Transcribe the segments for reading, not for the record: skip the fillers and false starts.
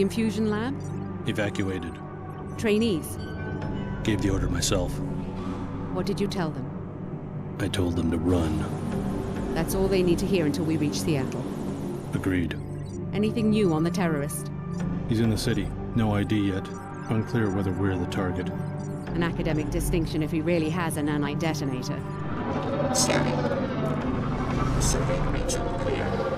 The infusion lab? Evacuated. Trainees? Gave the order myself. What did you tell them? I told them to run. That's all they need to hear until we reach Seattle. Agreed. Anything new on the terrorist? He's in the city. No ID yet. Unclear whether we're the target. An academic distinction if he really has a nanite detonator. Scanning. Survey region clear.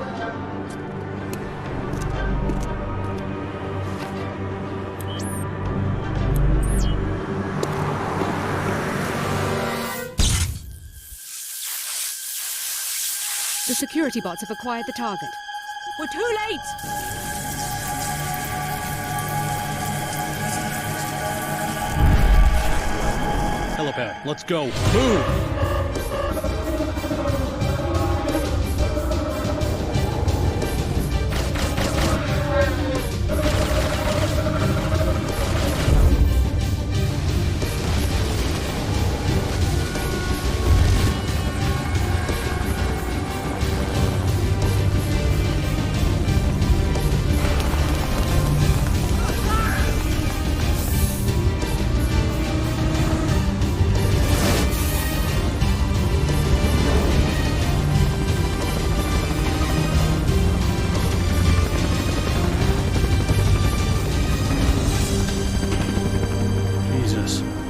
The security bots have acquired the target. We're too late! Helipad, let's go. Move!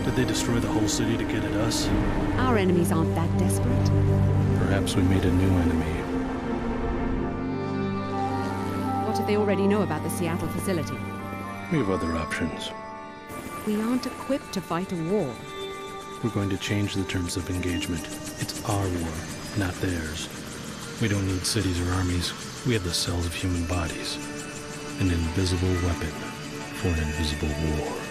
Did they destroy the whole city to get at us? Our enemies aren't that desperate. Perhaps we made a new enemy. What if they already know about the Seattle facility? We have other options. We aren't equipped to fight a war. We're going to change the terms of engagement. It's our war, not theirs. We don't need cities or armies. We have the cells of human bodies. An invisible weapon for an invisible war.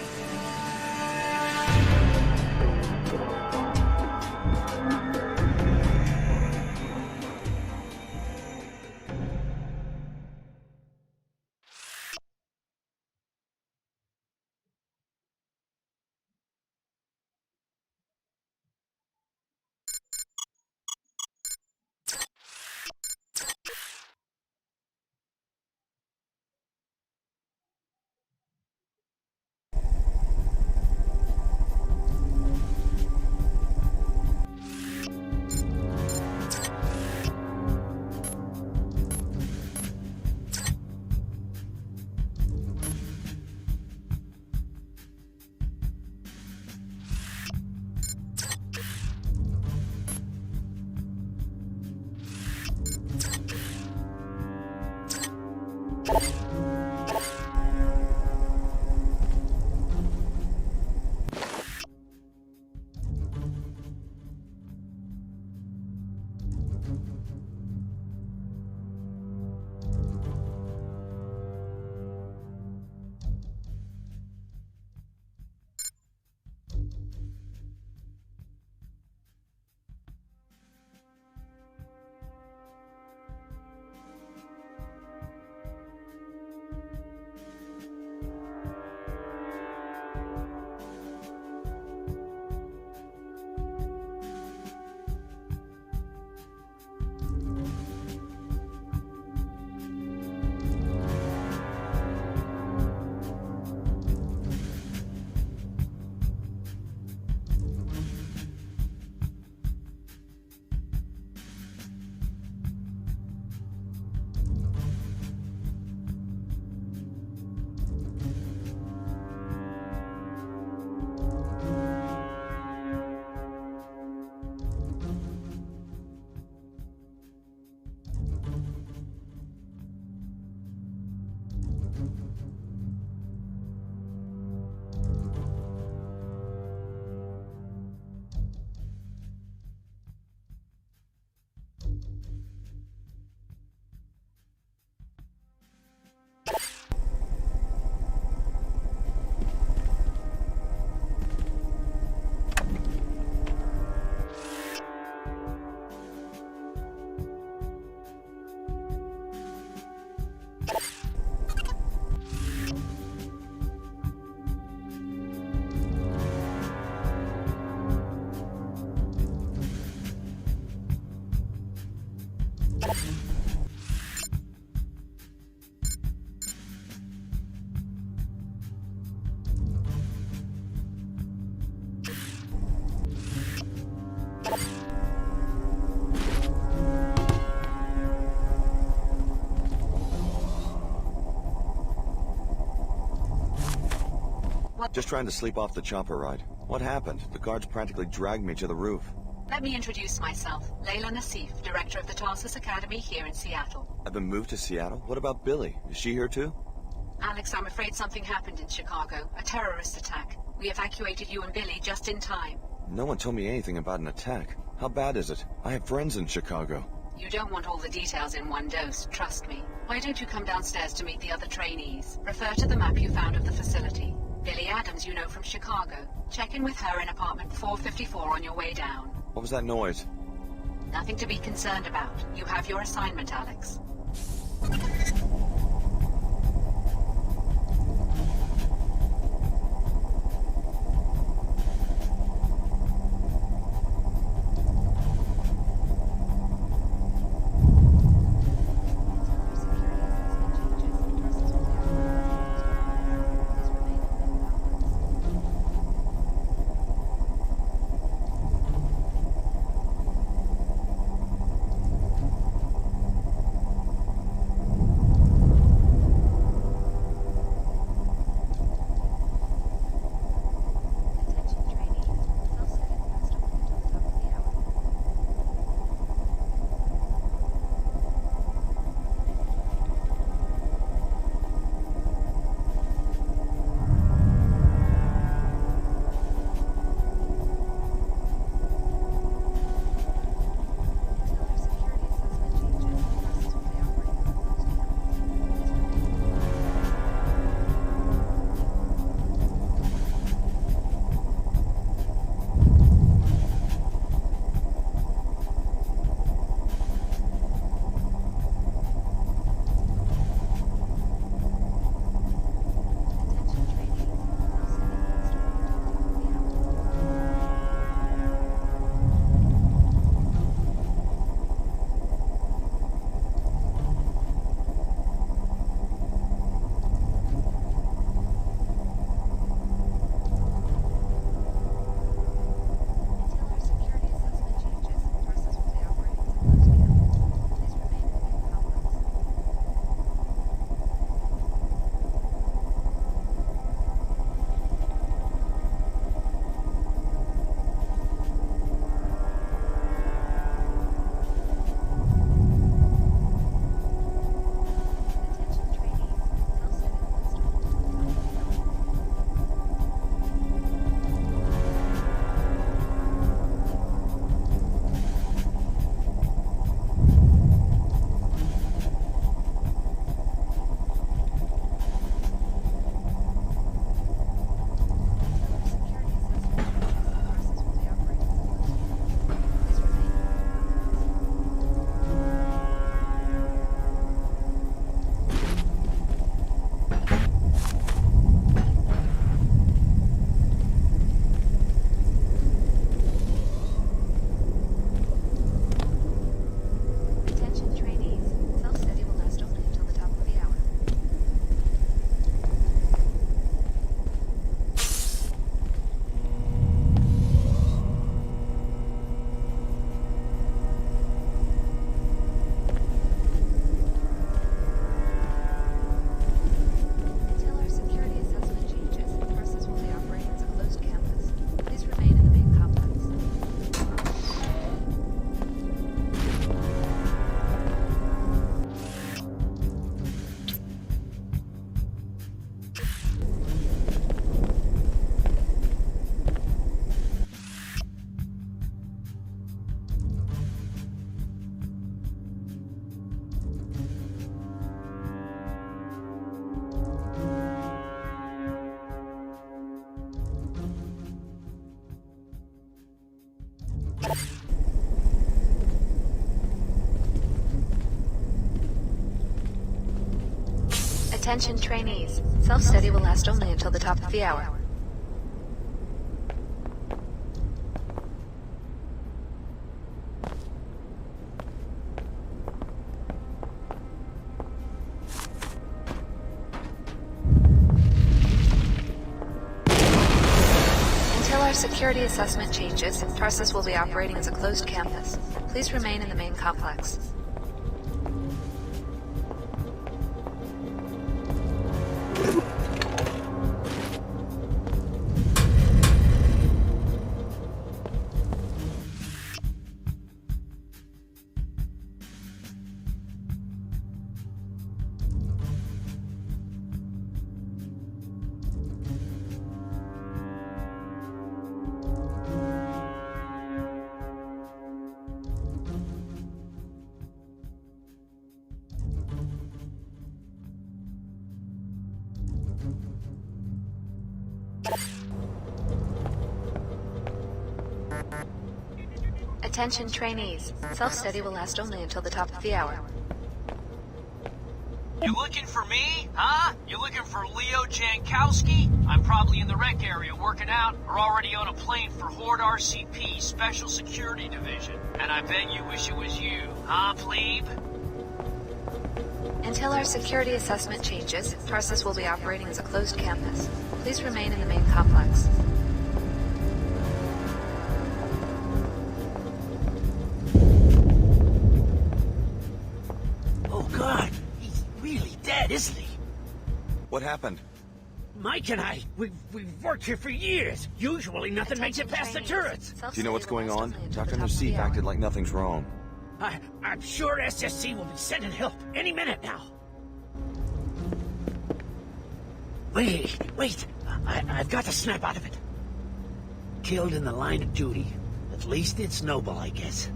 Just trying to sleep off the chopper ride. What happened? The guards practically dragged me to the roof. Let me introduce myself. Layla Nassif, director of the Tarsus Academy here in Seattle. I've been moved to Seattle? What about Billy? Is she here too? Alex, I'm afraid something happened in Chicago. A terrorist attack. We evacuated you and Billy just in time. No one told me anything about an attack. How bad is it? I have friends in Chicago. You don't want all the details in one dose, trust me. Why don't you come downstairs to meet the other trainees? Refer to the map you found of the facility. Billy Adams you know from Chicago. Check in with her in apartment 454 on your way down. What was that noise? Nothing to be concerned about. You have your assignment, Alex. Attention trainees. Self-study will last only until the top of the hour. Until our security assessment changes, Tarsus will be operating as a closed campus. Please remain in the main complex. Attention trainees. Self-study will last only until the top of the hour. You looking for me, huh? You looking for Leo Jankowski? I'm probably in the rec area working out or already on a plane for Horde RCP Special Security Division. And I bet you wish it was you, huh, plebe? Until our security assessment changes, Tarsus will be operating as a closed campus. Please remain in the main complex. Oh God, he's really dead, isn't he? What happened? Mike and I, we've worked here for years. Usually nothing makes it past the turrets. Do you know what's going on? Dr. Nassif acted like nothing's wrong. I'm sure SSC will be sending help any minute now. Wait. I've got to snap out of it. Killed in the line of duty. At least it's noble, I guess.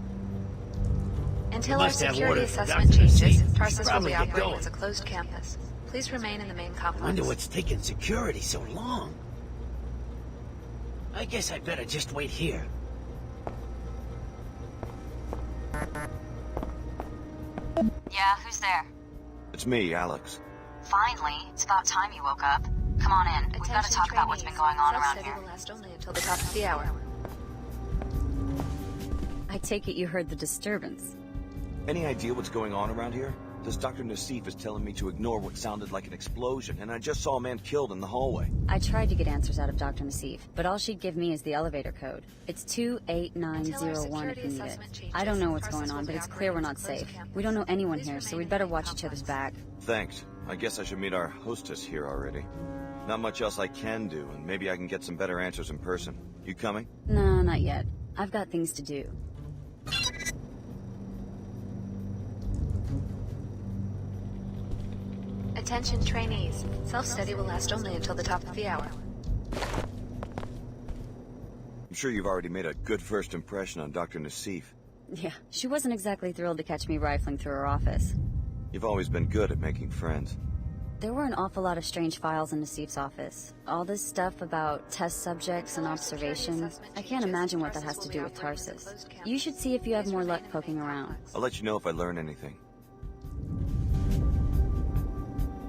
Until our must have security orders from assessment Dr. changes, Nassif. Tarsus will Probably be get operating going. as a closed campus. Please remain in the main complex. Wonder what's taking security so long. I guess I better just wait here. Yeah, who's there? It's me, Alex. Finally, it's about time you woke up. Come on in. We've got to talk about what's been going on around Self-study here. will last only until the top of the hour. I take it you heard the disturbance. Any idea what's going on around here? This Dr. Nassif is telling me to ignore what sounded like an explosion, and I just saw a man killed in the hallway. I tried to get answers out of Dr. Nassif, but all she'd give me is the elevator code. It's 28901 if you need it. I don't know what's going on, but it's clear we're not safe. We don't know anyone here, so we'd better watch each other's back. Thanks. I guess I should meet our hostess here already. Not much else I can do, and maybe I can get some better answers in person. You coming? No, not yet. I've got things to do. Attention trainees. Self-study will last only until the top of the hour. I'm sure you've already made a good first impression on Dr. Nassif. Yeah, she wasn't exactly thrilled to catch me rifling through her office. You've always been good at making friends. There were an awful lot of strange files in Nassif's office. All this stuff about test subjects and observation. I can't imagine what that has to do with Tarsus. You should see if you have more luck poking around. I'll let you know if I learn anything.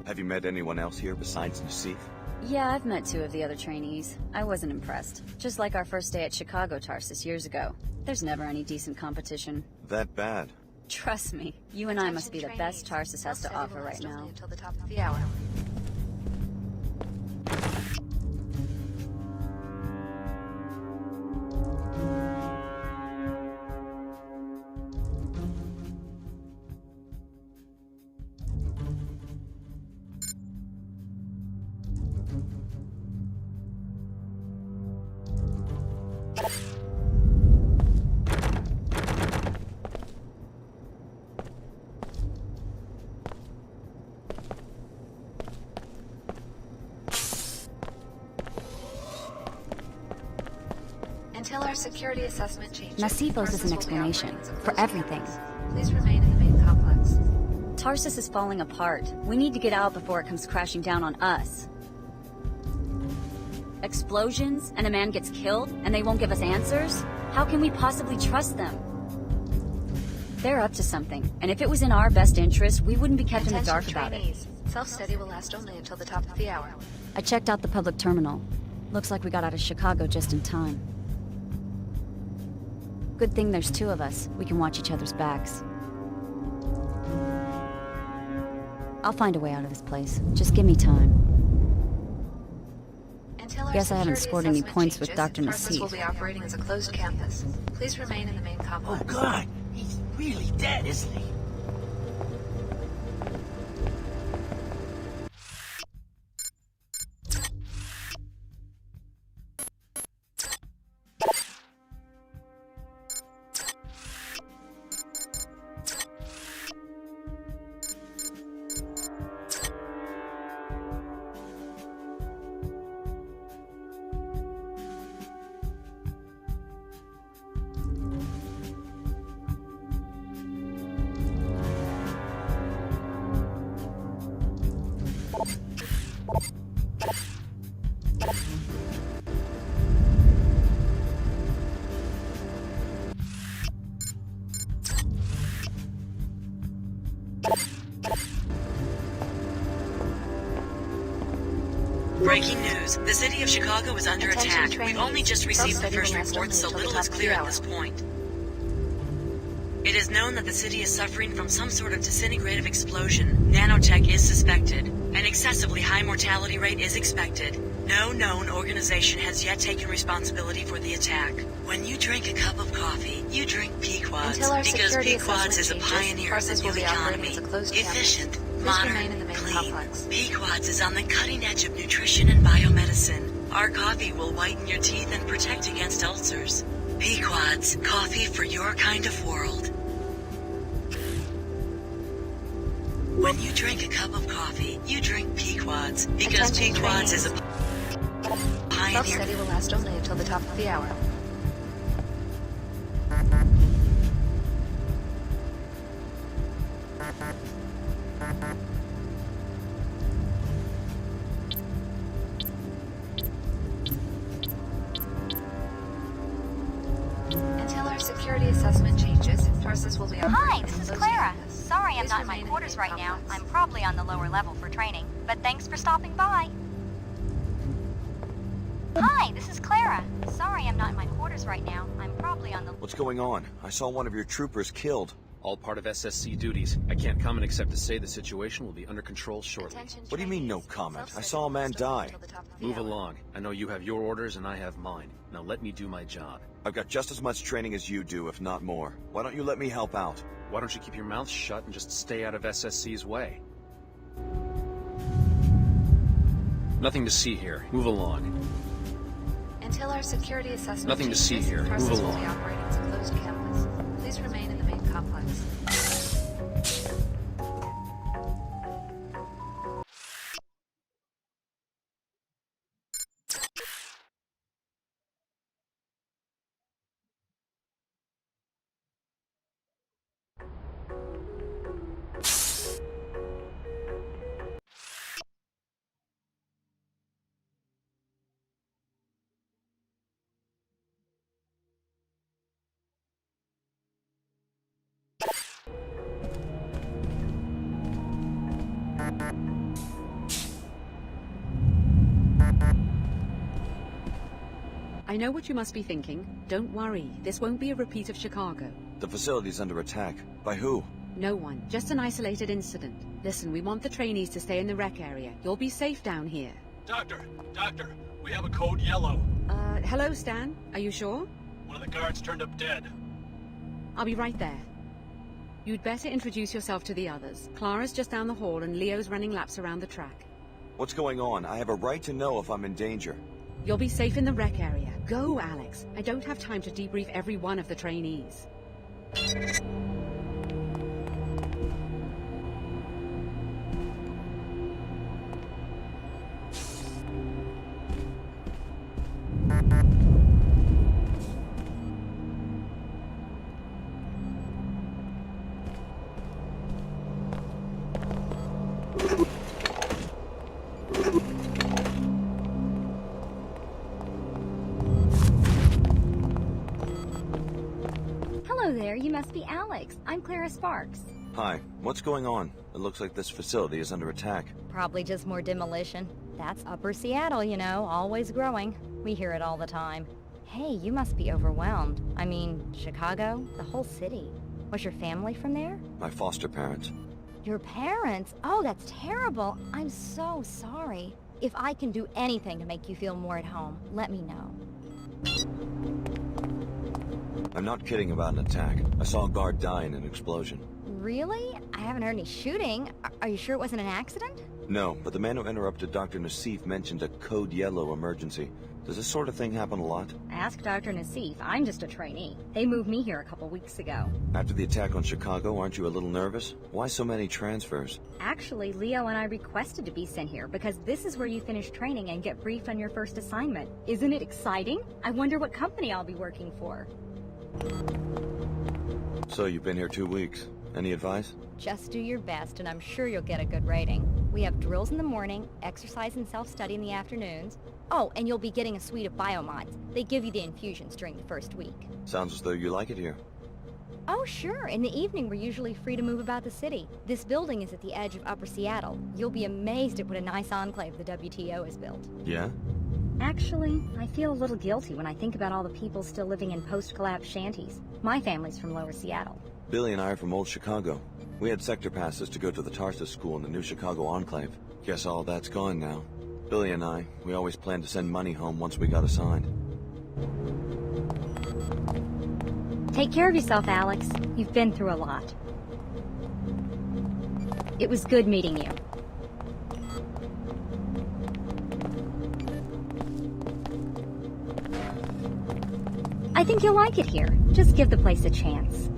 Have you met anyone else here besides Nassif? Yeah, I've met 2 of the other trainees. I wasn't impressed. Just like our first day at Chicago Tarsus years ago. There's never any decent competition. That bad? Trust me, you and I must be the best Tarsus has to offer right now. Until the top of the hour. Until our security assessment changes, Nassif owes us an Tarsus will be explanation operating as a for closed everything. campus. Please remain in the main complex. Tarsus is falling apart. We need to get out before it comes crashing down on us. Explosions, and a man gets killed, and they won't give us answers? How can we possibly trust them? They're up to something, and if it was in our best interest, we wouldn't be kept in the dark about it. Trainees. Self-study will last only until the top of the hour. I checked out the public terminal. Looks like we got out of Chicago just in time. Good thing there's 2 of us. We can watch each other's backs. I'll find a way out of this place. Just give me time. Until our Guess I haven't security scored any assessment points with changes, Dr. Tarsus will Nassif. be operating as a closed campus. Please remain in the main complex. Oh God, he's really dead, isn't he? Breaking news. The city of Chicago is under Attention attack. trainees. We've only just received the Self-study first will last reports, so only until little the is top of clear the at hour. this point. It is known that the city is suffering from some sort of disintegrative explosion. Nanotech is suspected. An excessively high mortality rate is expected. No known organization has yet taken responsibility for the attack. When you drink a cup of coffee, you drink Pequods, Until our because security Pequods is a assessment pioneer of changes, the Parsons new will be operating economy. as a closed campus. Efficient, Please modern, remain in the main clean. complex. Pequods is on the cutting edge of nutrition and biomedicine. Our coffee will whiten your teeth and protect against ulcers. Pequods, coffee for your kind of world. When you drink a cup of coffee, you drink Pequods, because Attention Pequods is a pioneer. Self-study will last only until the top of the hour. Until our security assessment changes, Parsons will be operating Hi, as a this is closed Clara. campus. Sorry I'm Please not in my remain quarters the right main now. complex. I'm probably on the lower level for training. But thanks for stopping by. Hi, this is Clara. Sorry I'm not in my quarters right now. I'm probably on the... What's going on? I saw one of your troopers killed. All part of SSC duties. I can't comment except to say the situation will be under control shortly. Attention What do you mean, no trainees. comment? I Self-study saw a will man last only die. until the top of the Move hour. along. I know you have your orders and I have mine. Now let me do my job. I've got just as much training as you do, if not more. Why don't you let me help out? Why don't you keep your mouth shut and just stay out of SSC's way? Nothing to see here. Move along. Until our security assessment Nothing to changes, see here. Move Parsons will along. be operating as a closed campus. Please remain in the main complex. I know what you must be thinking. Don't worry, this won't be a repeat of Chicago. The facility's under attack. By who? No one, just an isolated incident. Listen, we want the trainees to stay in the rec area. You'll be safe down here. Doctor, we have a code yellow. Hello, Stan. Are you sure? One of the guards turned up dead. I'll be right there. You'd better introduce yourself to the others. Clara's just down the hall and Leo's running laps around the track. What's going on? I have a right to know if I'm in danger. You'll be safe in the rec area. Go, Alex. I don't have time to debrief every one of the trainees. Hello there, you must be Alex. I'm Clara Sparks. Hi, what's going on? It looks like this facility is under attack. Probably just more demolition. That's Upper Seattle, you know, always growing. We hear it all the time. Hey, you must be overwhelmed. I mean, Chicago? The whole city. Was your family from there? My foster parents. Your parents? Oh, that's terrible. I'm so sorry. If I can do anything to make you feel more at home, let me know. I'm not kidding about an attack. I saw a guard die in an explosion. Really? I haven't heard any shooting. Are you sure it wasn't an accident? No, but the man who interrupted Dr. Nassif mentioned a code yellow emergency. Does this sort of thing happen a lot? Ask Dr. Nassif. I'm just a trainee. They moved me here a couple weeks ago. After the attack on Chicago, aren't you a little nervous? Why so many transfers? Actually, Leo and I requested to be sent here because this is where you finish training and get briefed on your first assignment. Isn't it exciting? I wonder what company I'll be working for. So you've been here 2 weeks. Any advice? Just do your best, and I'm sure you'll get a good rating. We have drills in the morning, exercise and self-study in the afternoons. Oh, and you'll be getting a suite of biomods. They give you the infusions during the first week. Sounds as though you like it here. Oh, sure. In the evening, we're usually free to move about the city. This building is at the edge of Upper Seattle. You'll be amazed at what a nice enclave the WTO has built. Yeah? Actually, I feel a little guilty when I think about all the people still living in post-collapse shanties. My family's from Lower Seattle. Billy and I are from Old Chicago. We had sector passes to go to the Tarsus school in the new Chicago enclave. Guess all that's gone now. Billy and we always planned to send money home once we got assigned. Take care of yourself, Alex. You've been through a lot. It was good meeting you. I think you'll like it here. Just give the place a chance.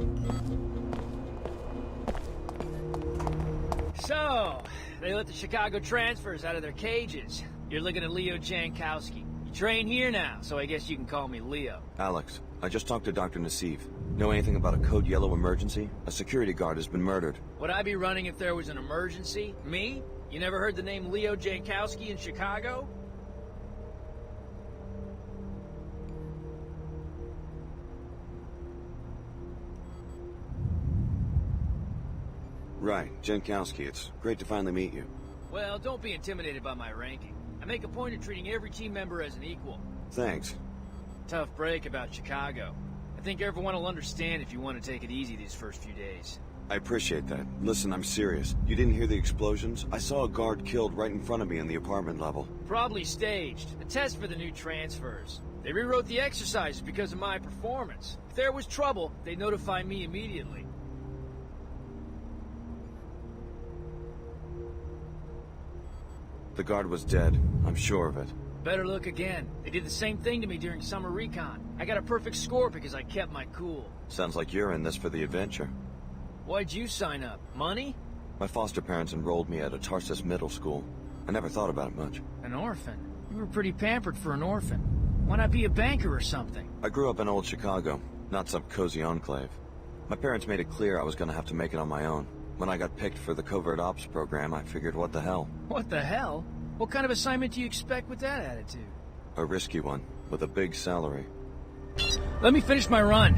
So, they let the Chicago transfers out of their cages. You're looking at Leo Jankowski. You train here now, so I guess you can call me Leo. Alex, I just talked to Dr. Nassif. Know anything about a Code Yellow emergency? A security guard has been murdered. Would I be running if there was an emergency? Me? You never heard the name Leo Jankowski in Chicago? Right, Jankowski. It's great to finally meet you. Well, don't be intimidated by my ranking. I make a point of treating every team member as an equal. Thanks. Tough break about Chicago. I think everyone will understand if you want to take it easy these first few days. I appreciate that. Listen, I'm serious. You didn't hear the explosions? I saw a guard killed right in front of me in the apartment level. Probably staged. A test for the new transfers. They rewrote the exercises because of my performance. If there was trouble, they'd notify me immediately. The guard was dead. I'm sure of it. Better look again. They did the same thing to me during summer recon. I got a perfect score because I kept my cool. Sounds like you're in this for the adventure. Why'd you sign up? Money? My foster parents enrolled me at a Tarsus middle school. I never thought about it much. An orphan? You were pretty pampered for an orphan. Why not be a banker or something? I grew up in Old Chicago, not some cozy enclave. My parents made it clear I was gonna have to make it on my own. When I got picked for the covert ops program, I figured, what the hell? What the hell? What kind of assignment do you expect with that attitude? A risky one, with a big salary. Let me finish my run.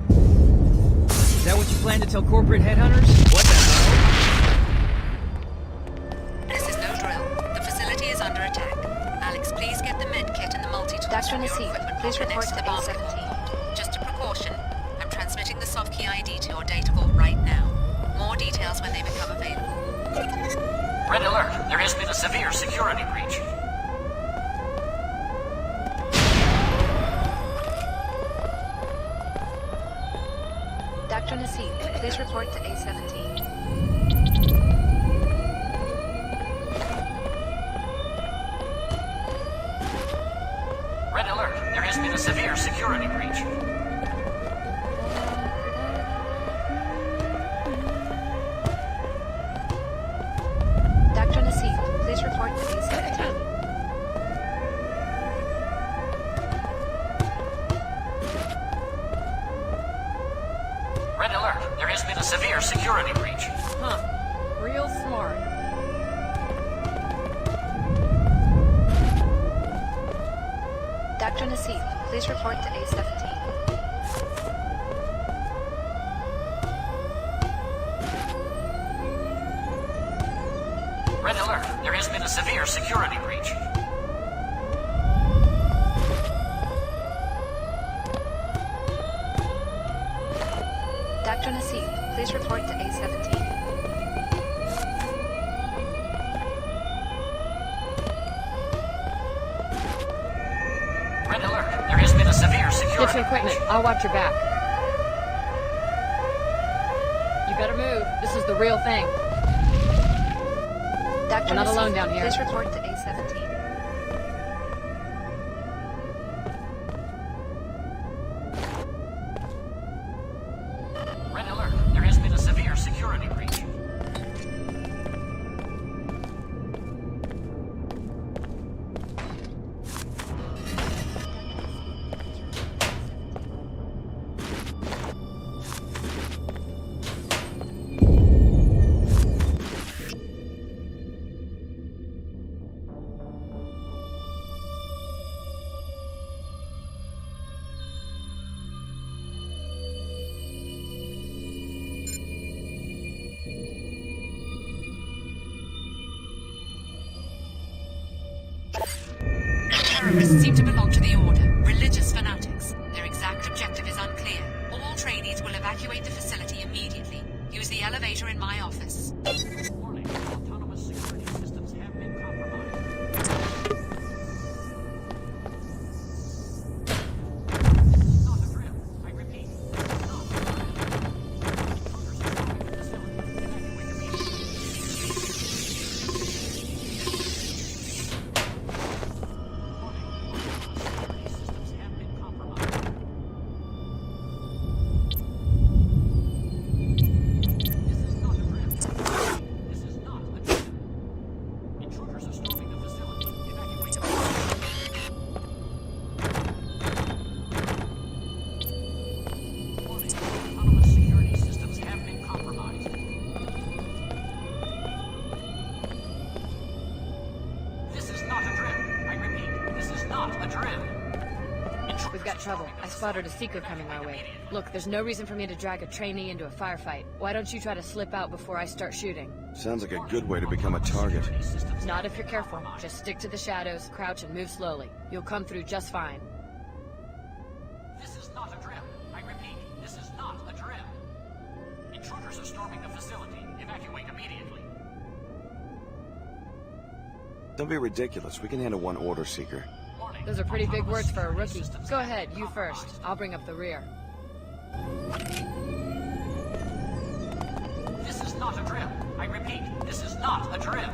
Is that what you plan to tell corporate headhunters? What the hell? This is no drill. The facility is under attack. Alex, please get the med kit and the multi-tools Dr. from your Nassif, equipment please locker report next to the basketball A17. court. Just a precaution. I'm transmitting the soft key ID to your data vault right now. More details when they become available. Red alert. There has been a severe security breach. Dr. Nassif, please report to A17. Red alert. There has been a severe security breach. Dr. Nassif, please report to A17. Red alert. There has been a severe security breach. Huh. Real smart. Dr. Nassif, please report to A17. Red alert. There has been a severe security breach. Dr. Nassif, please report to A17. Red alert. There has been a severe security Get your equipment. breach. I'll watch your back. You better move. This is the real thing. Dr. We're not Nassif, alone down here. please report to A17. Red alert. There has been a severe security breach. terrorists seem to belong to the Order, religious fanatics. Their exact objective is unclear. All trainees will evacuate the facility immediately. Use the elevator in my office. Warning, autonomous security systems have been compromised. This is not a drill. I repeat, this is not a drill. Intruders are storming the facility. Evacuate immediately. We've got trouble. I spotted a seeker coming our way. Look, there's no reason for me to drag a trainee into a firefight. Why don't you try to slip out before I start shooting? Sounds like a good way to become a target. Not if you're careful. Just stick to the shadows, crouch, and move slowly. You'll come through just fine. This is not a drill. I repeat, this is not a drill. Intruders are storming the facility. Evacuate immediately. Don't be ridiculous. We can handle one order seeker. Those are pretty big words for a rookie. Go ahead, you first. I'll bring up the rear. This is not a drill. I repeat, this is not a drill.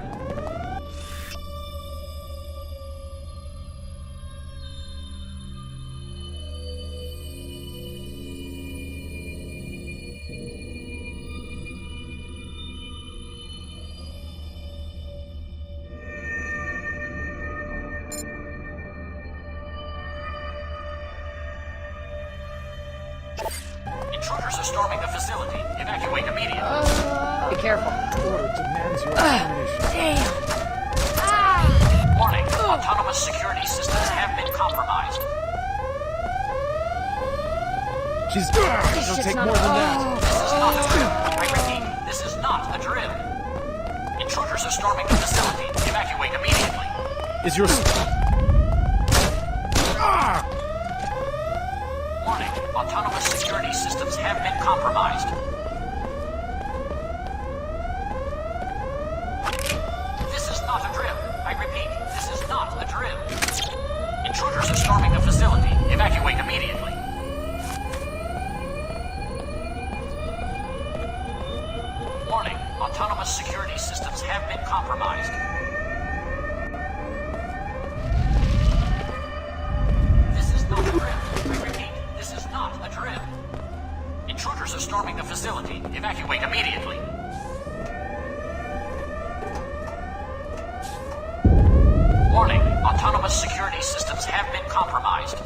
Intruders are storming the facility. Evacuate immediately. Be careful. Order demands your extermination. Warning, autonomous security systems have been compromised. It'll take more than that. This is not a drill. I repeat, this is not a drill. Intruders are storming the facility. Evacuate immediately. Is your... Warning, autonomous security systems have been compromised. This is not a drill. I repeat, this is not a drill. Intruders are storming the facility. Evacuate immediately. Warning, autonomous security systems have been compromised. This is not a drill. I repeat, this is not a drill. Intruders are storming the facility. Evacuate immediately. Warning, autonomous security systems have been compromised.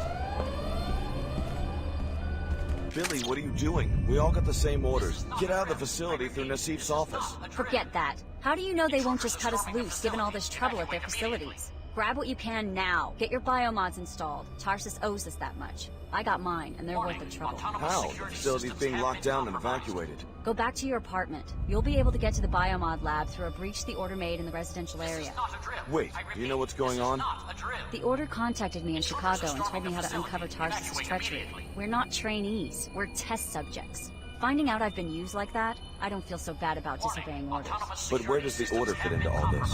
Billy, what are you doing? We all got the same orders. Get out of the facility through Nassif's office. Forget that. How do you know they won't just cut us loose, given all this trouble at their facilities? Grab what you can now. Get your biomods installed. Tarsus owes us that much. I got mine, and they're worth the trouble. How? The facility's being locked down and evacuated. Go back to your apartment. You'll be able to get to the biomod lab through a breach the Order made in the residential area. Wait, do you know what's going on? The Order contacted me in Chicago and told me how to uncover Tarsus' treachery. We're not trainees. We're test subjects. Finding out I've been used like that, I don't feel so bad about disobeying orders. But where does the Order fit into all this?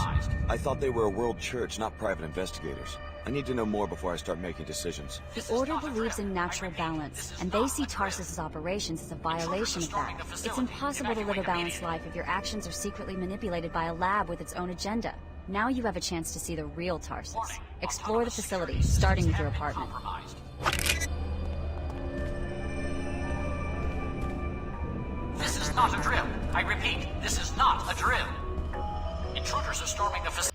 I thought they were a world church, not private investigators. I need to know more before I start making decisions. The Order believes in natural balance, and they see Tarsus' operations as a violation of that. It's impossible to live a balanced life if your actions are secretly manipulated by a lab with its own agenda. Now you have a chance to see the real Tarsus. Explore the facility, starting with your apartment. This is not a drill. I repeat, this is not a drill. Intruders are storming the facility.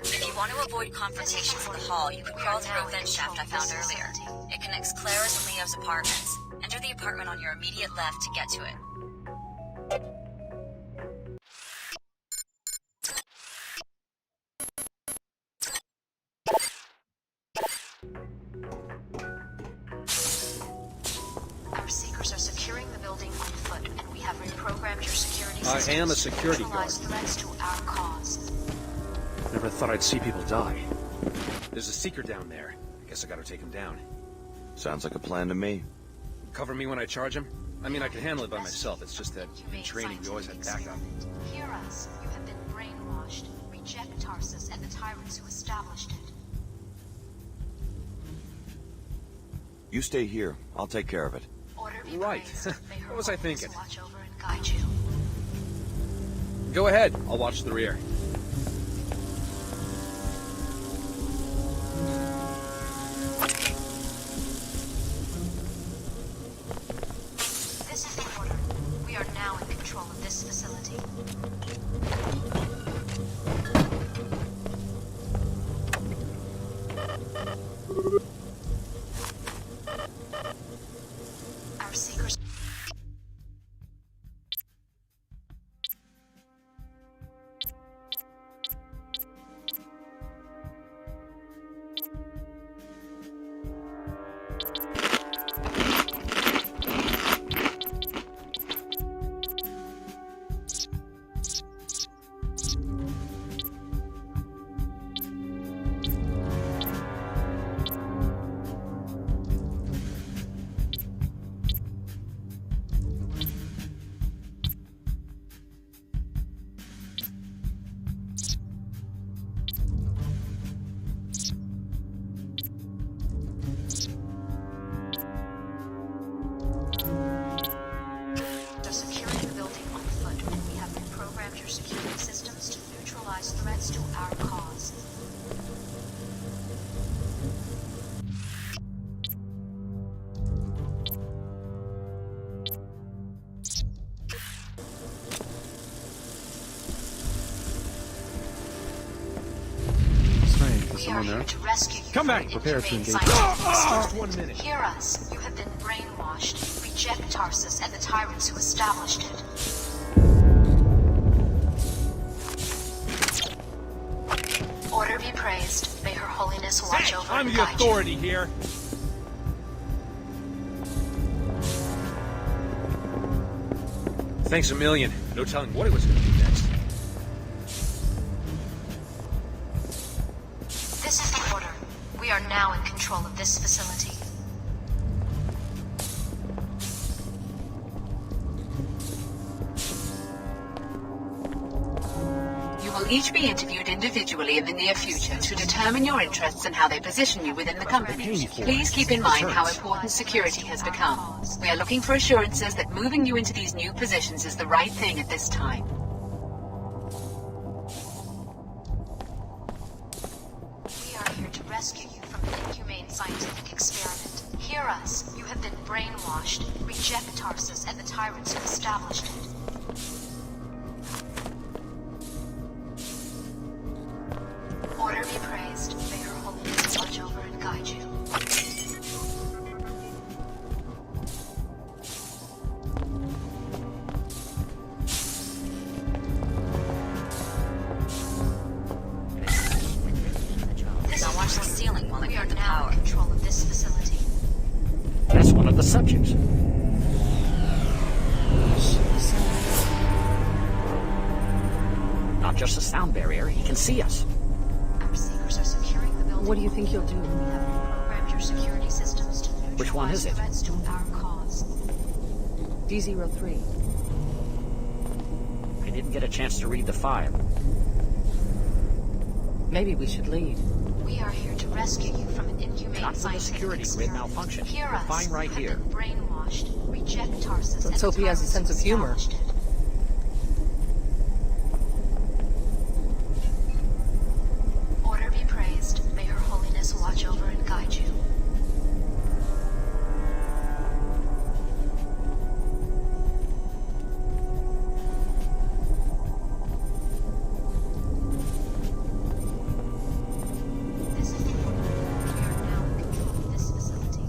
If you want to avoid confrontations in the hall, you can crawl through a vent shaft I found earlier. It connects Clara's and Leo's apartments. Enter the apartment on your immediate left to get to it. Our seekers are securing the building on foot, and we have reprogrammed your security I systems am a to security guard. neutralize threats to our cause. Never thought I'd see people die. There's a seeker down there. I guess I gotta take him down. Sounds like a plan to me. Cover me when I charge him? I mean, I can handle it by myself. It's just that in training we always had backup. Hear us. You have been brainwashed. Reject Tarsus and the tyrants who established it. You stay here. I'll take care of it. Order be Right. praised. May her What was I holiness thinking? watch over and guide you. Go ahead. I'll watch the rear. This is the order. We are now in control of this facility. Our seekers. Are securing the building on foot, and we have reprogrammed your security systems to neutralize threats to our cause. Snake, is We are someone here there? to rescue you Come from back. an Prepare to inhumane engage. scientific experiment. 1 minute. Hear us. You have been brainwashed. Reject Tarsus and the tyrants who established it. Order be praised. May her holiness watch over I'm and the guide authority here. Thanks a million. No telling what it was going to do next. you. This is the order. We are now in control of this facility. You will each be interviewed individually in the near future to determine your interests and how they position you within the company. Please keep in mind how important security has become. We are looking for assurances that moving you into these new positions is the right thing at this time. We are here to rescue you from an inhumane scientific experiment. Hear us. You have been brainwashed. Reject Tarsus and the tyrants who established it. Order be praised. May her holiness watch over and guide you. Now watch the ceiling while I We are cut the now power. in control of this facility. That's one of the subjects. Not just a sound barrier, he can see us. Our seekers are securing the building. What do you think you'll do? We have reprogrammed your security systems to neutralize Which one is it? threats to our cause. D03. I didn't get a chance to read the file. Maybe we should leave. We are here to rescue you from an inhumane Not for the scientific security grid experiment. malfunction. Hear We're us. fine right You here. have been brainwashed. Reject Tarsus. Let's and hope the he has a tyrants sense who of humor. established it. Order be praised. May her holiness watch over and guide you. This is the order. We are now in control of this facility.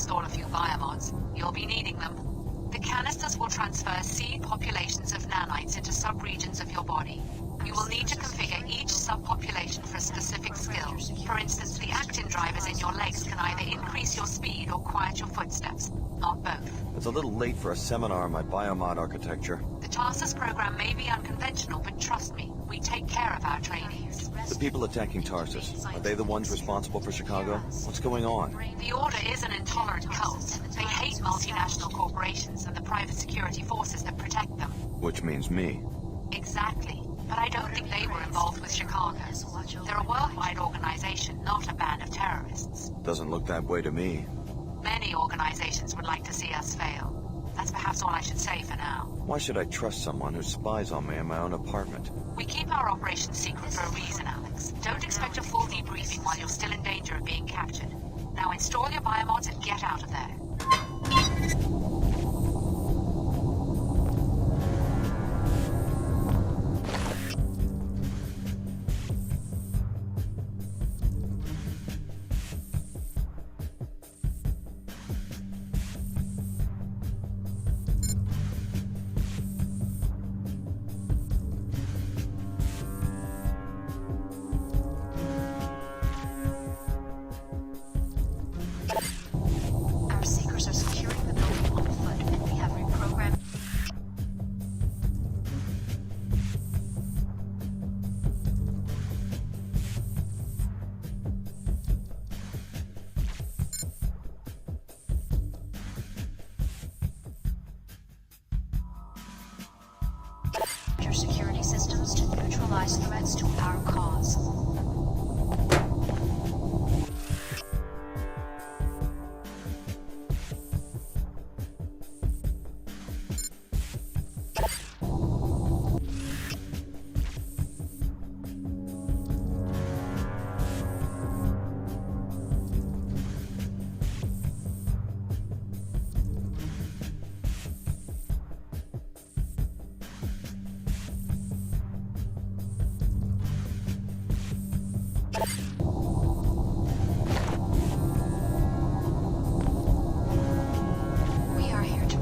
install a few biomods. You'll be needing them. The canisters will transfer seed populations of nanites into subregions of your body. You will need to configure each subpopulation for a specific skill. For instance, the actin drivers in your legs can either increase your speed or quiet your footsteps, not both. It's a little late for a seminar on my biomod architecture. The Tarsus program may be unconventional, but trust me, we take care of our trainees. The people attacking Tarsus, are they the ones responsible for Chicago? What's going on? The Order is an intolerant cult. They hate multinational corporations and the private security forces that protect them. Which means me. Exactly. But I don't think they were involved with Chicago. They're a worldwide organization, not a band of terrorists. Doesn't look that way to me. Many organizations would like to see us fail. That's perhaps all I should say for now. Why should I trust someone who spies on me in my own apartment? We keep our operation secret for a reason, Alex. Don't expect a full debriefing while you're still in danger of being captured. Now install your biomods and get out of there. Security systems to neutralize threats to our cause.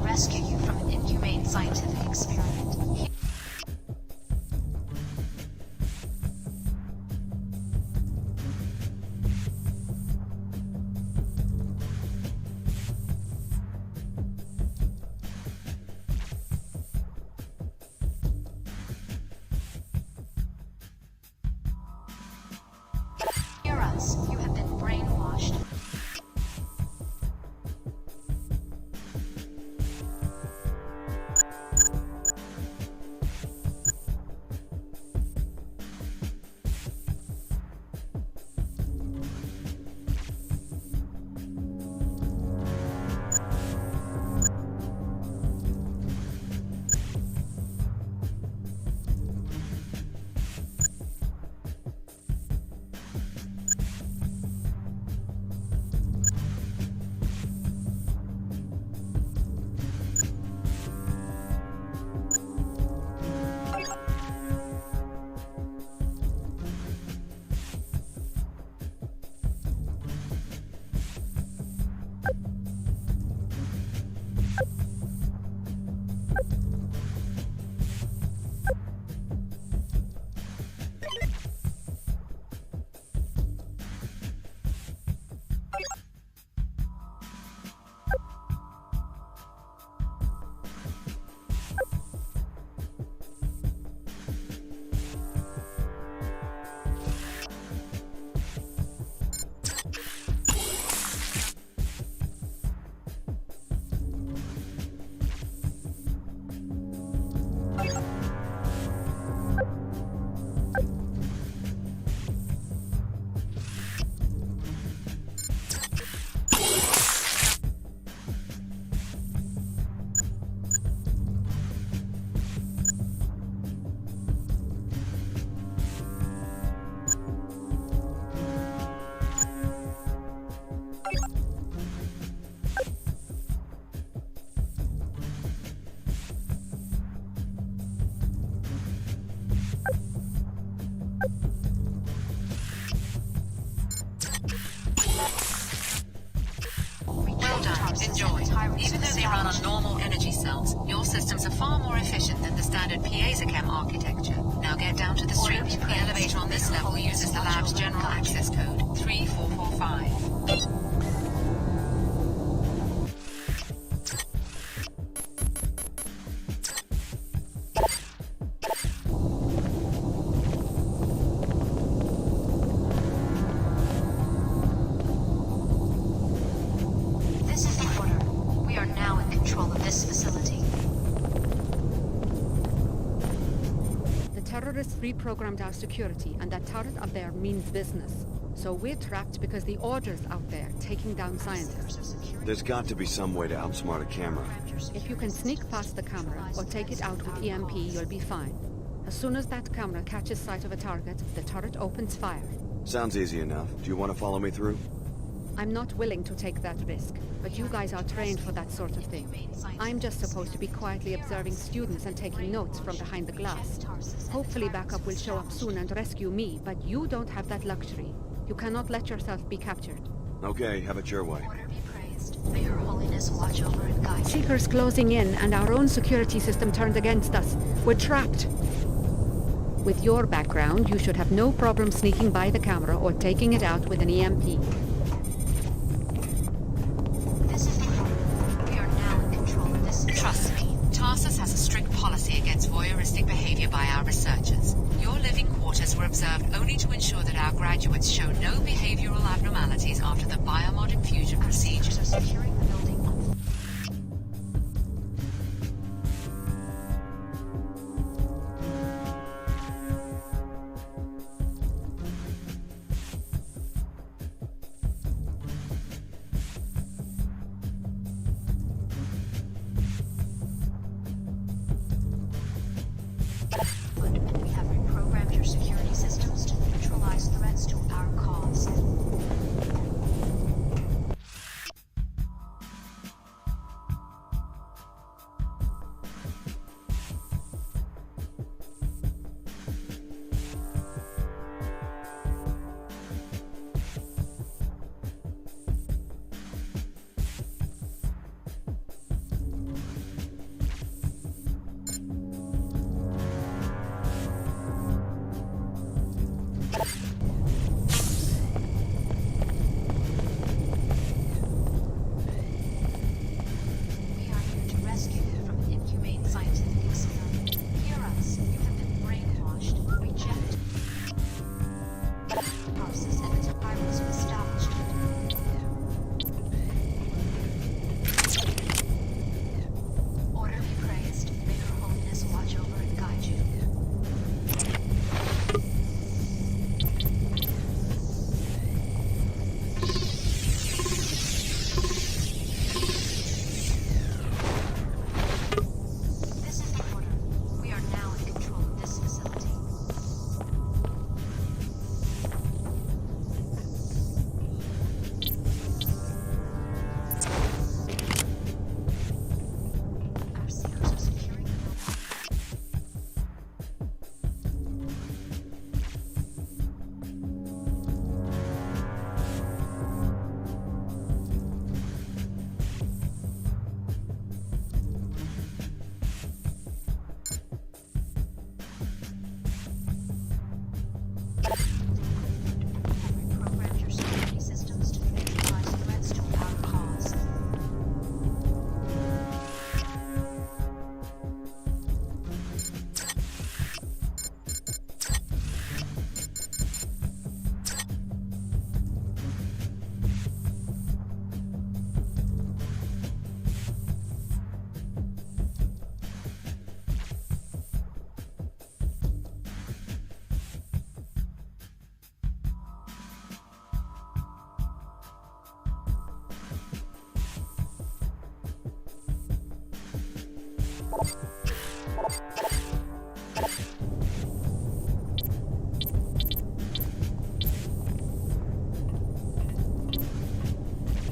Rescue you from an inhumane scientific experiment. Hear us. You have been brainwashed. tyrants Even were though they run on established. normal energy cells, your systems are far more efficient than the standard Piezochem architecture. Now get down to the street. The elevator on this level uses the lab's general access code, 3445. This is the order. We are now in control of this facility. The terrorists reprogrammed our security, and that turret up there means business. So we're trapped because the order's out there, taking down scientists. There's got to be some way to outsmart a camera. If you can sneak past the camera, or take it out with EMP, you'll be fine. As soon as that camera catches sight of a target, the turret opens fire. Sounds easy enough. Do you want to follow me through? I'm not willing to take that risk, but you guys are trained for that sort of thing. I'm just supposed to be quietly observing students and taking notes from behind the glass. Hopefully backup will show up soon and rescue me, but you don't have that luxury. You cannot let yourself be captured. Okay, have it your way. May Her Holiness watch over and guide you. Seekers closing in, and our own security system turned against us. We're trapped. With your background, you should have no problem sneaking by the camera or taking it out with an EMP. This is the order. We are now in control of this. Trust me, Tarsus has a strict policy against voyeuristic behavior by our researchers. Your living quarters were observed only to ensure that our graduates show no behavioral abnormalities after the biomod infusion procedure. Securing the building. We have reprogrammed your security systems to neutralize threats to our cause. We are here to rescue you from an inhumane scientific experiment. Hear us. You have been brainwashed. Reject. Process and the tyrants who established it. Order be praised. May Her Holiness watch over and guide you. This is the order. We are now in control of this facility. Our seekers are securing the building. Reprogrammed your security systems to neutralize threats to our cause.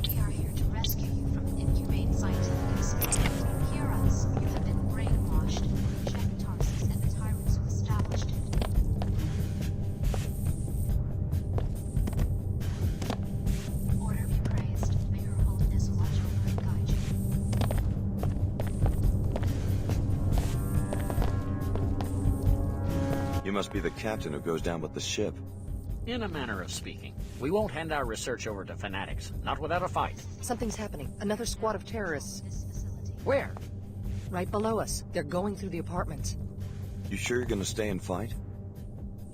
We are here to rescue you from an inhumane scientific experiment. Hear us. You have been brainwashed. Reject Tarsus and the tyrants who established it. Order be praised. May Her Holiness watch over and guide you. You must be the captain who goes down with the ship. In a manner of speaking. We won't hand our research over to fanatics, not without a fight. Something's happening. Another squad of terrorists. Where? Right below us. They're going through the apartments. You sure you're gonna stay and fight?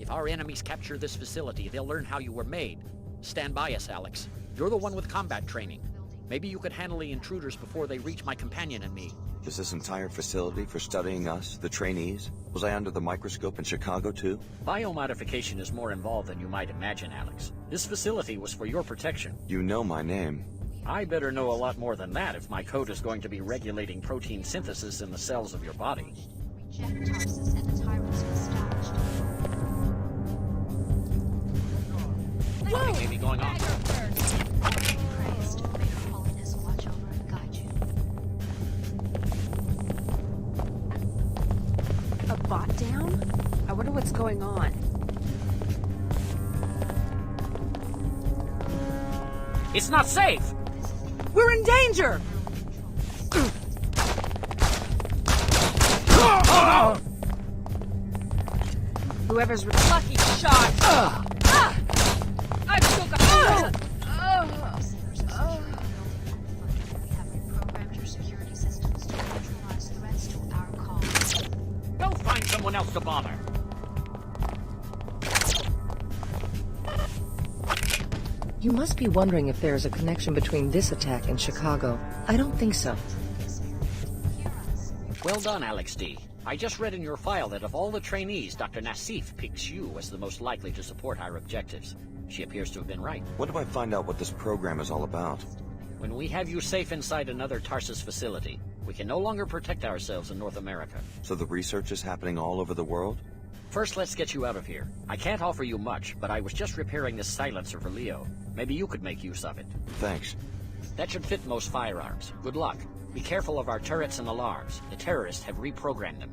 If our enemies capture this facility, they'll learn how you were made. Stand by us, Alex. You're the one with combat training. Maybe you could handle the intruders before they reach my companion and me. Is this entire facility for studying us, the trainees? Was I under the microscope in Chicago, too? Biomodification is more involved than you might imagine, Alex. This facility was for your protection. You know my name. I better know a lot more than that if my code is going to be regulating protein synthesis in the cells of your body. Reject Tarsus and the tyrants who established. Something may be going on. Praised. May her holiness watch over and guide you. A bot down? I wonder what's going on. It's not safe! We're in danger! Whoever's lucky shot! I took a... We have reprogrammed your security systems to neutralize threats to our cause. Go find someone else to bother. You must be wondering if there's a connection between this attack and Chicago. I don't think so. Well done, Alex D. I just read in your file that of all the trainees, Dr. Nassif picks you as the most likely to support our objectives. She appears to have been right. When do I find out what this program is all about? When we have you safe inside another Tarsus facility, we can no longer protect ourselves in North America. So the research is happening all over the world? First, let's get you out of here. I can't offer you much, but I was just repairing this silencer for Leo. Maybe you could make use of it. Thanks. That should fit most firearms. Good luck. Be careful of our turrets and alarms. The terrorists have reprogrammed them.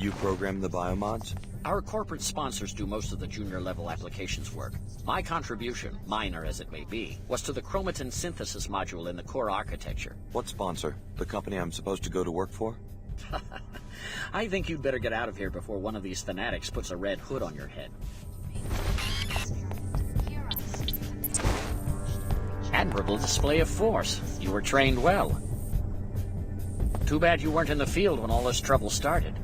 You program the biomods? Our corporate sponsors do most of the junior-level applications work. My contribution, minor as it may be, was to the chromatin synthesis module in the core architecture. What sponsor? The company I'm supposed to go to work for? I think you'd better get out of here before one of these fanatics puts a red hood on your head. Admirable display of force. You were trained well. Too bad you weren't in the field when all this trouble started.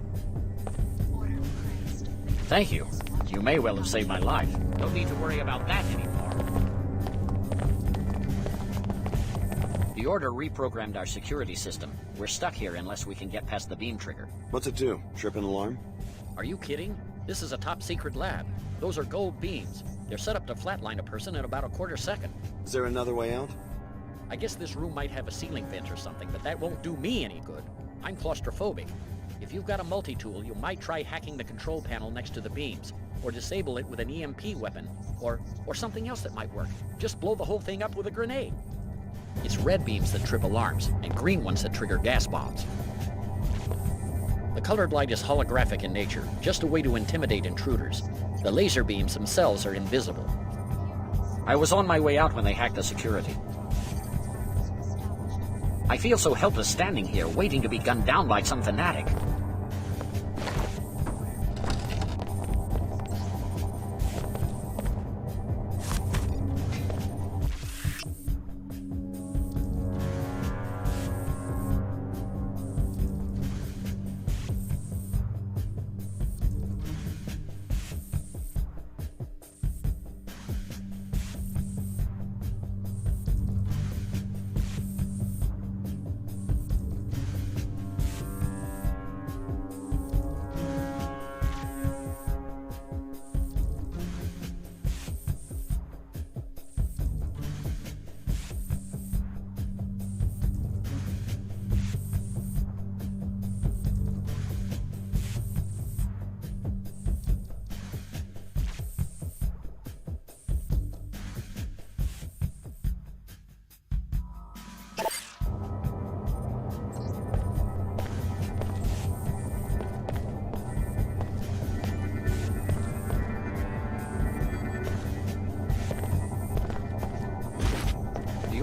Thank you. You may well have saved my life. Don't need to worry about that anymore. The Order reprogrammed our security system. We're stuck here unless we can get past the beam trigger. What's it do? Trip an alarm? Are you kidding? This is a top-secret lab. Those are gold beams. They're set up to flatline a person in about a quarter second. Is there another way out? I guess this room might have a ceiling vent or something, but that won't do me any good. I'm claustrophobic. If you've got a multi-tool, you might try hacking the control panel next to the beams, or disable it with an EMP weapon, or something else that might work. Just blow the whole thing up with a grenade. It's red beams that trip alarms, and green ones that trigger gas bombs. The colored light is holographic in nature, just a way to intimidate intruders. The laser beams themselves are invisible. I was on my way out when they hacked the security. I feel so helpless standing here, waiting to be gunned down by some fanatic.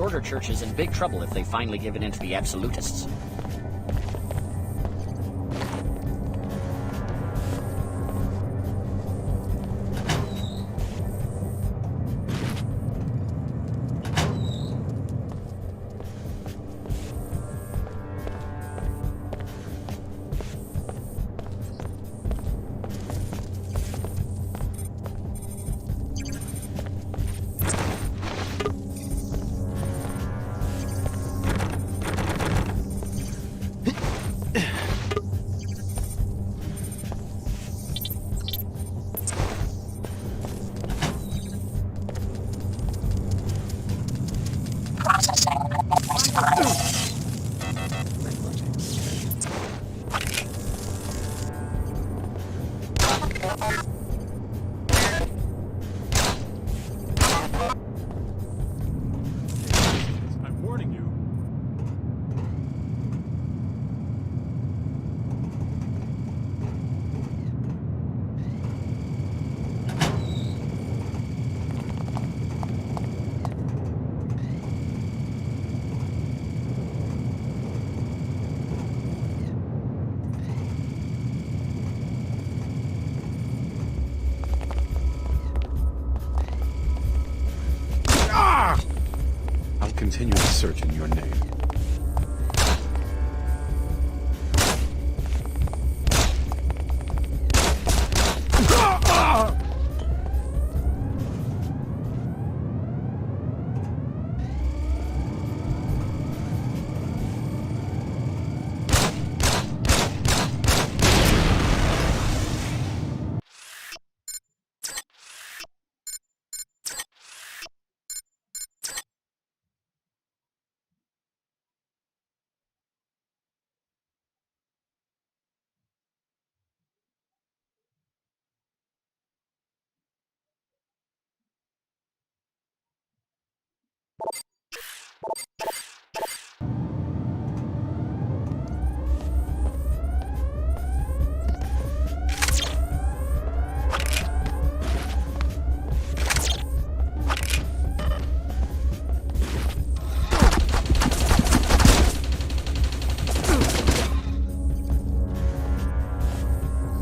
Order Church is in big trouble if they finally give it in to the absolutists. I'm warning you. I'll continue the search in your name.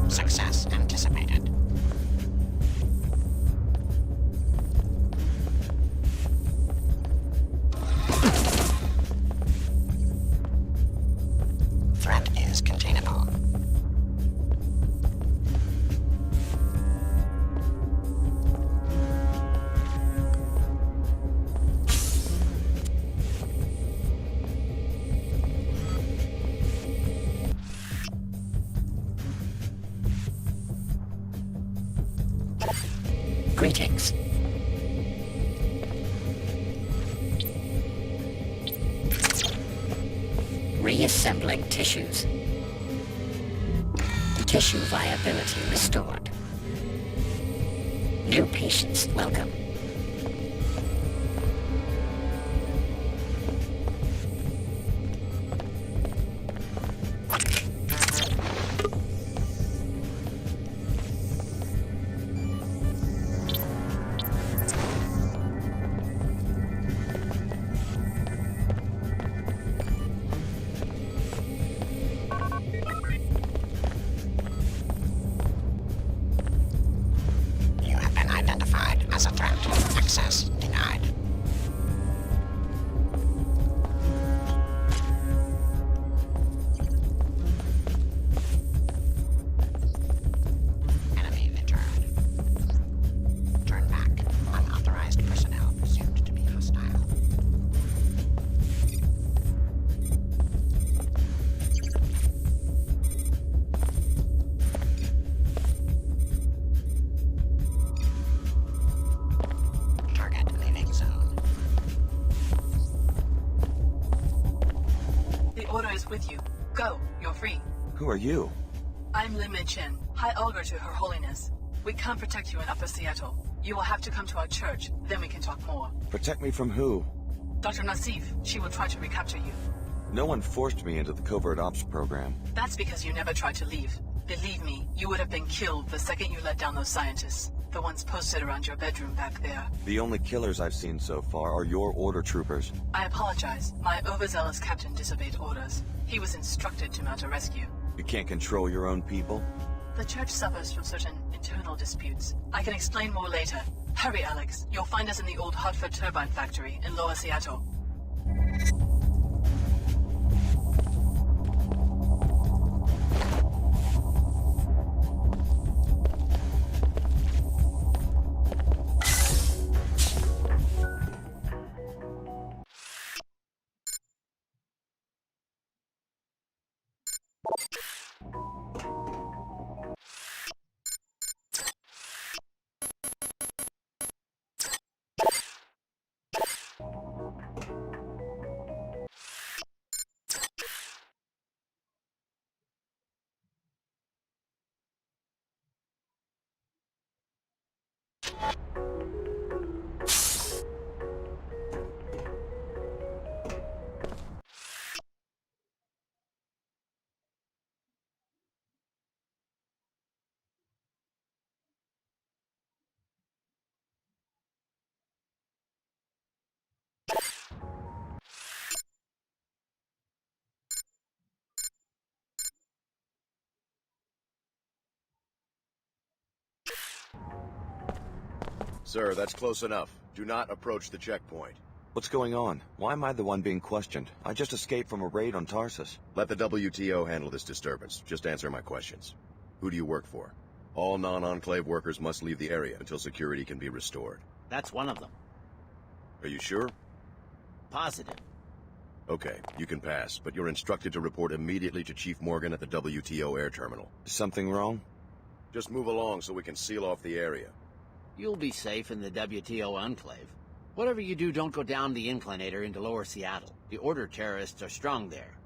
Success anticipated. Threat is containable. Greetings. Reassembling tissues. Tissue viability restored. New patients welcome. You have been identified as a threat. Access denied. Enemy deterred. Turn back. Unauthorized personnel presumed to be hostile. Target leaving zone. The order is with you. Go. You're free. Who are you? I'm Lin Chen, High Augur to Her Holiness. We can't protect you in Upper Seattle. You will have to come to our church, then we can talk more. Protect me from who? Dr. Nassif, she will try to recapture you. No one forced me into the covert ops program. That's because you never tried to leave. Believe me, you would have been killed the second you let down those scientists. The ones posted around your bedroom back there. The only killers I've seen so far are your order troopers. I apologize. My overzealous captain disobeyed orders. He was instructed to mount a rescue. You can't control your own people? The church suffers from certain internal disputes. I can explain more later. Hurry, Alex. You'll find us in the old Hartford turbine factory in Lower Seattle. Sir, that's close enough. Do not approach the checkpoint. What's going on? Why am I the one being questioned? I just escaped from a raid on Tarsus. Let the WTO handle this disturbance. Just answer my questions. Who do you work for? All non-Enclave workers must leave the area until security can be restored. That's one of them. Are you sure? Positive. Okay, you can pass, but you're instructed to report immediately to Chief Morgan at the WTO air terminal. Is something wrong? Just move along so we can seal off the area. You'll be safe in the WTO Enclave. Whatever you do, don't go down the inclinator into Lower Seattle. The Order terrorists are strong there.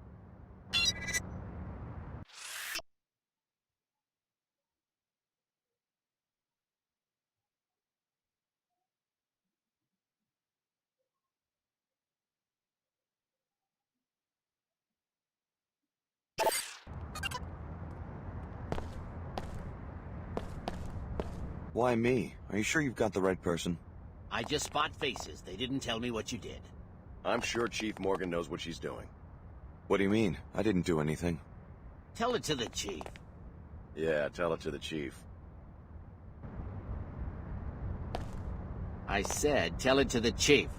Why me? Are you sure you've got the right person? I just spot faces. They didn't tell me what you did. I'm sure Chief Morgan knows what she's doing. What do you mean? I didn't do anything. Tell it to the Chief. Yeah, tell it to the Chief. I said, tell it to the Chief.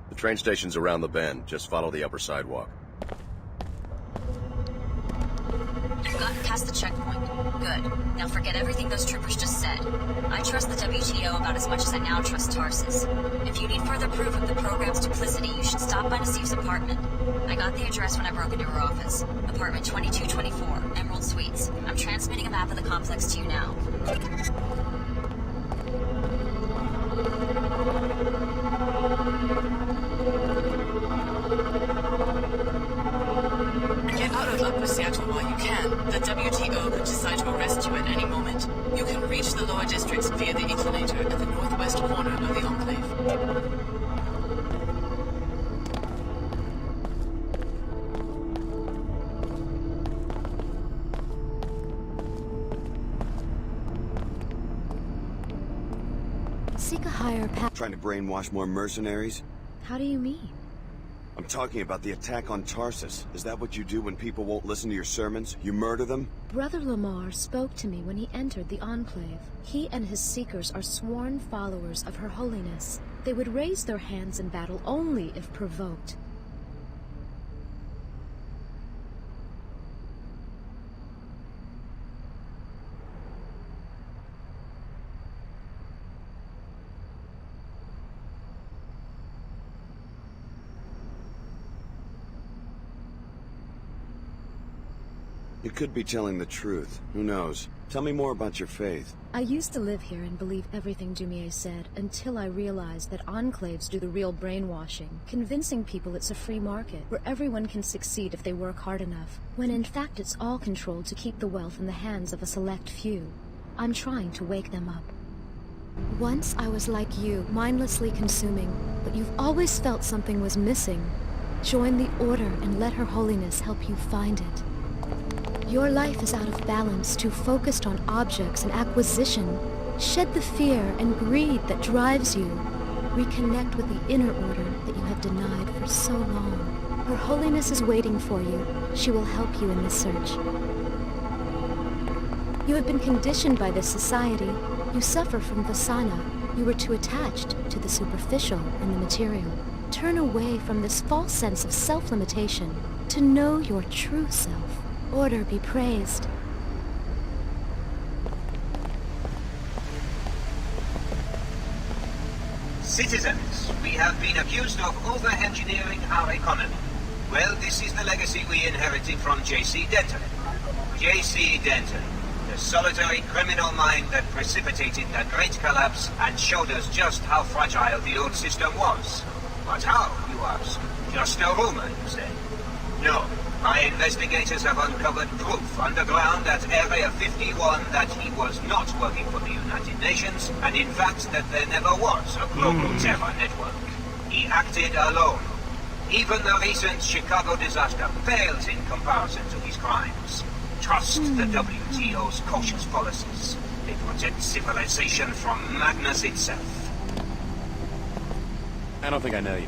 The train station's around the bend. Just follow the upper sidewalk. You've gotten past the checkpoint. Good. Now forget everything those troopers just said. I trust the WTO about as much as I now trust Tarsus. If you need further proof of the program's duplicity, you should stop by Nassif's apartment. I got the address when I broke into her office. Apartment 2224, Emerald Suites. I'm transmitting a map of the complex to you now. Get out of Upper Seattle while you can. The WTO could decide to arrest you at any moment. You can reach the lower districts via the inclinator at the northwest corner of the Enclave. Seek a higher path. Trying to brainwash more mercenaries? How do you mean? I'm talking about the attack on Tarsus. Is that what you do when people won't listen to your sermons? You murder them? Brother Lamar spoke to me when he entered the Enclave. He and his seekers are sworn followers of Her Holiness. They would raise their hands in battle only if provoked. You could be telling the truth. Who knows? Tell me more about your faith. I used to live here and believe everything Dumier said until I realized that enclaves do the real brainwashing, convincing people it's a free market where everyone can succeed if they work hard enough, when in fact it's all controlled to keep the wealth in the hands of a select few. I'm trying to wake them up. Once I was like you, mindlessly consuming, but you've always felt something was missing. Join the Order and let Her Holiness help you find it. Your life is out of balance, too focused on objects and acquisition. Shed the fear and greed that drives you. Reconnect with the inner order that you have denied for so long. Her Holiness is waiting for you. She will help you in this search. You have been conditioned by this society. You suffer from Vasana. You were too attached to the superficial and the material. Turn away from this false sense of self-limitation to know your true self. Order be praised. Citizens, we have been accused of over-engineering our economy. Well, this is the legacy we inherited from J.C. Denton. J.C. Denton, the solitary criminal mind that precipitated the Great Collapse and showed us just how fragile the old system was. But how, you ask? Just a rumor, you say? No. My investigators have uncovered proof underground at Area 51 that he was not working for the United Nations, and in fact that there never was a global terror network. He acted alone. Even the recent Chicago disaster pales in comparison to his crimes. Trust the WTO's cautious policies. They protect civilization from madness itself. I don't think I know you.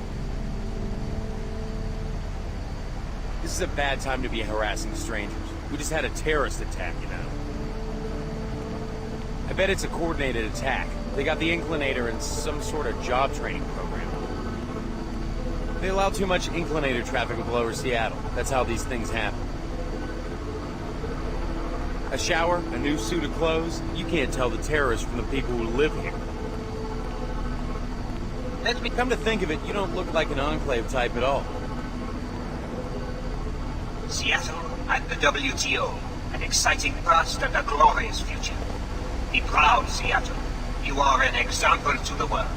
This is a bad time to be harassing strangers. We just had a terrorist attack, you know. I bet it's a coordinated attack. They got the Inclinator in some sort of job training program. They allow too much Inclinator traffic in Lower Seattle. That's how these things happen. A shower, a new suit of clothes, you can't tell the terrorists from the people who live here. Let me come to think of it, you don't look like an Enclave type at all. Seattle and the WTO, an exciting past and a glorious future. Be proud, Seattle. You are an example to the world.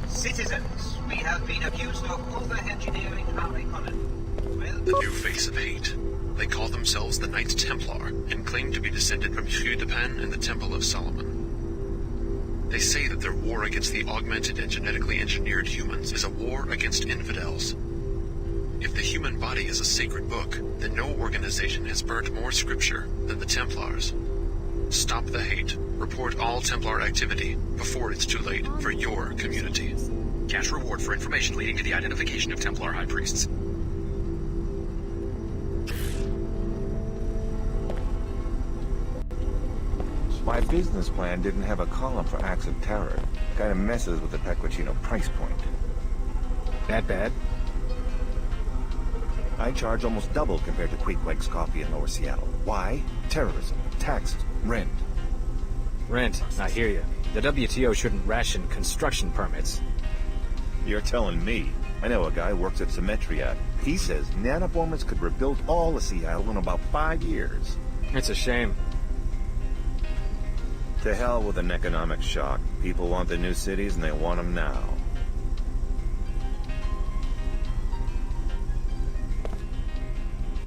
Citizens, we have been accused of over-engineering our economy. Well, the new face of hate. They call themselves the Knights Templar and claim to be descended from Hugh de Pan and the Temple of Solomon. They say that their war against the augmented and genetically engineered humans is a war against infidels. If the human body is a sacred book, then no organization has burnt more scripture than the Templars. Stop the hate. Report all Templar activity before it's too late for your community. Cash reward for information leading to the identification of Templar High Priests. My business plan didn't have a column for acts of terror. Kinda messes with the Pequacino price point. That bad? I charge almost double compared to Queequeg's Coffee in Lower Seattle. Why? Terrorism, taxes, rent. Rent, I hear you. The WTO shouldn't ration construction permits. You're telling me. I know a guy who works at Symmetria. He says nanoformers could rebuild all of Seattle in about 5 years. It's a shame. To hell with an economic shock. People want the new cities and they want them now.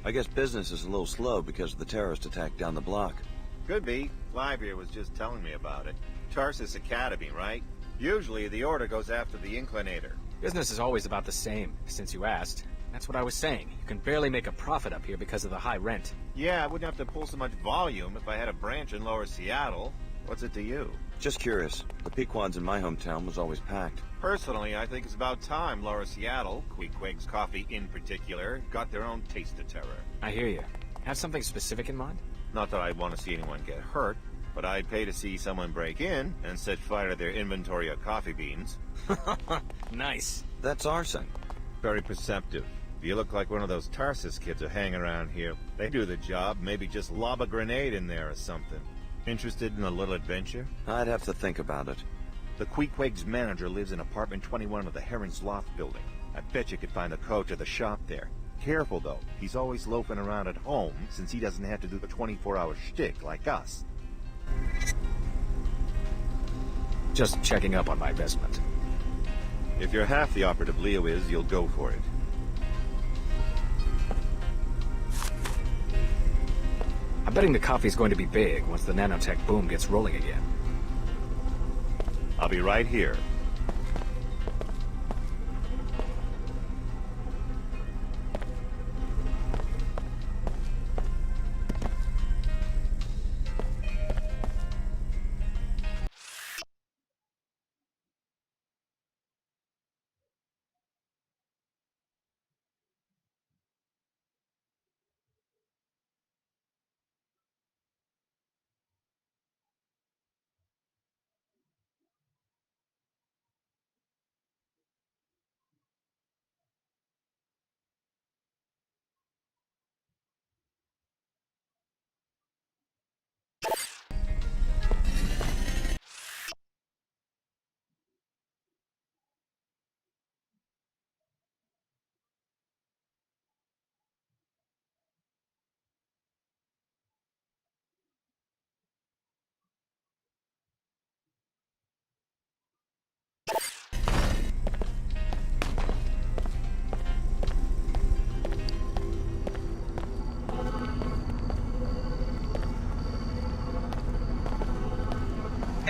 I guess business is a little slow because of the terrorist attack down the block. Could be. Clive here was just telling me about it. Tarsus Academy, right? Usually the Order goes after the Inclinator. Business is always about the same, since you asked. That's what I was saying. You can barely make a profit up here because of the high rent. Yeah, I wouldn't have to pull so much volume if I had a branch in Lower Seattle. What's it to you? Just curious. The Pequod's in my hometown was always packed. Personally, I think it's about time Lower Seattle, Queequeg's Coffee in particular, got their own taste of terror. I hear you. Have something specific in mind? Not that I'd want to see anyone get hurt, but I'd pay to see someone break in and set fire to their inventory of coffee beans. Nice. That's arson. Very perceptive. If you look like one of those Tarsus kids who hang around here, they do the job, maybe just lob a grenade in there or something. Interested in a little adventure? I'd have to think about it. The Queequeg's manager lives in apartment 21 of the Heron's Loft building. I bet you could find the code to the shop there. Careful, though. He's always loafing around at home, since he doesn't have to do the 24-hour shtick like us. Just checking up on my investment. If you're half the operative Leo is, you'll go for it. I'm betting the coffee's going to be big once the nanotech boom gets rolling again. I'll be right here.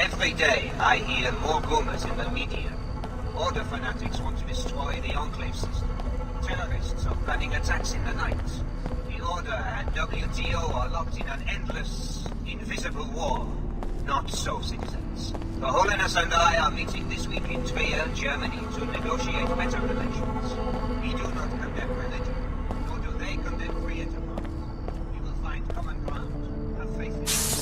Every day I hear more rumors in the media. Order fanatics want to destroy the Enclave system. Terrorists are planning attacks in the night. The Order and WTO are locked in an endless, invisible war. Not so, citizens. Her Holiness and I are meeting this week in Trier, Germany, to negotiate better relations. We do not condemn religion, nor do they condemn free enterprise. We will find common ground. Have faith in us.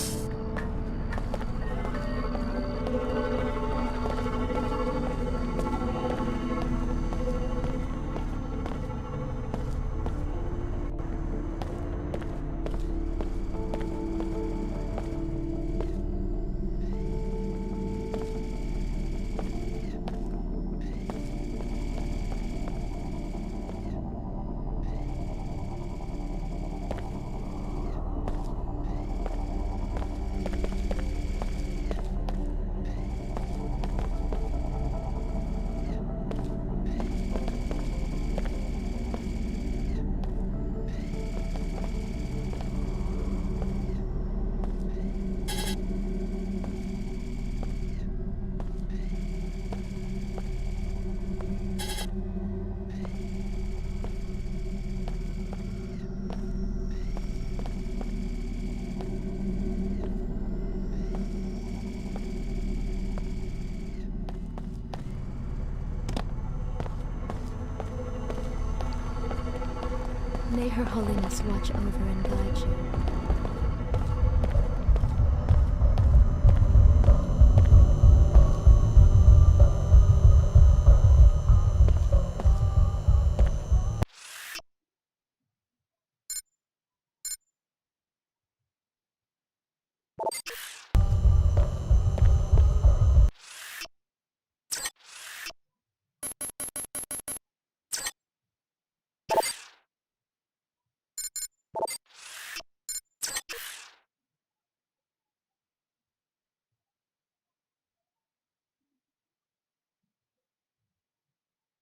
May Her Holiness watch over and guide you.